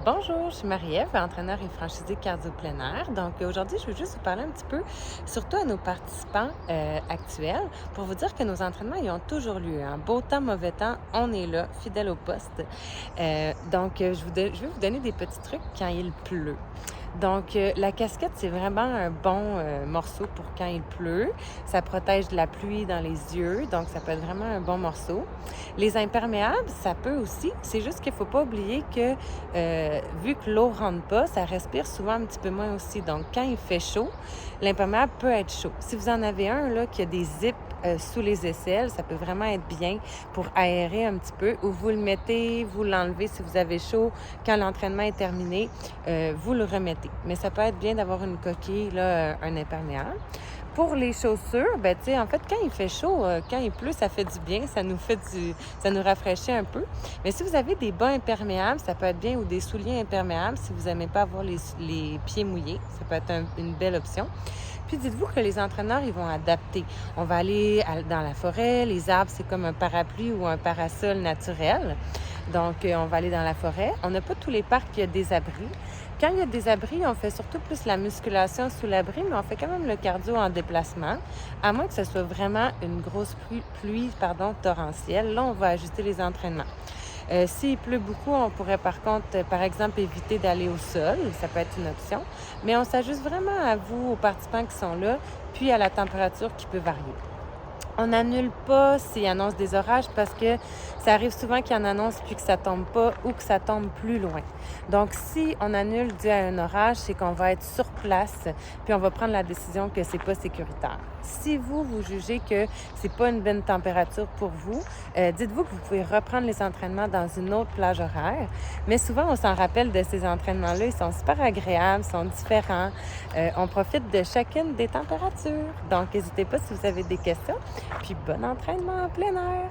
Bonjour, je suis Marie-Ève, entraîneur et franchisée cardio plein air. Donc aujourd'hui, je veux juste vous parler un petit peu, surtout à nos participants actuels, pour vous dire que nos entraînements, ils ont toujours lieu. Hein. Beau temps, mauvais temps, on est là, fidèle au poste. Je vais vous donner des petits trucs quand il pleut. Donc, la casquette, c'est vraiment un bon morceau pour quand il pleut. Ça protège de la pluie dans les yeux, donc ça peut être vraiment un bon morceau. Les imperméables, ça peut aussi. C'est juste qu'il ne faut pas oublier que vu que l'eau ne rentre pas, ça respire souvent un petit peu moins aussi. Donc, quand il fait chaud, l'imperméable peut être chaud. Si vous en avez un là, qui a des zips sous les aisselles, ça peut vraiment être bien pour aérer un petit peu. Ou vous le mettez, vous l'enlevez si vous avez chaud. Quand l'entraînement est terminé, vous le remettez. Mais ça peut être bien d'avoir une coquille, là, un imperméable. Pour les chaussures, ben tu sais, en fait, quand il fait chaud, quand il pleut, ça fait du bien, ça nous rafraîchit un peu. Mais si vous avez des bas imperméables, ça peut être bien, ou des souliers imperméables, si vous n'aimez pas avoir les pieds mouillés, ça peut être une belle option. Puis dites-vous que les entraîneurs, ils vont adapter. On va aller dans la forêt, les arbres, c'est comme un parapluie ou un parasol naturel. Donc, on va aller dans la forêt. On n'a pas tous les parcs qui ont des abris. Quand il y a des abris, on fait surtout plus la musculation sous l'abri, mais on fait quand même le cardio en déplacement, à moins que ce soit vraiment une grosse pluie torrentielle. Là, on va ajuster les entraînements. S'il pleut beaucoup, on pourrait par contre, par exemple, éviter d'aller au sol. Ça peut être une option. Mais on s'ajuste vraiment à vous, aux participants qui sont là, puis à la température qui peut varier. On n'annule pas s'il annonce des orages parce que ça arrive souvent qu'il en annonce puis que ça tombe pas ou que ça tombe plus loin. Donc, si on annule dû à un orage, c'est qu'on va être sur place puis on va prendre la décision que c'est pas sécuritaire. Si vous jugez que c'est pas une bonne température pour vous, dites-vous que vous pouvez reprendre les entraînements dans une autre plage horaire. Mais souvent, on s'en rappelle de ces entraînements-là. Ils sont super agréables, sont différents. On profite de chacune des températures. Donc, n'hésitez pas si vous avez des questions. Puis bon entraînement en plein air!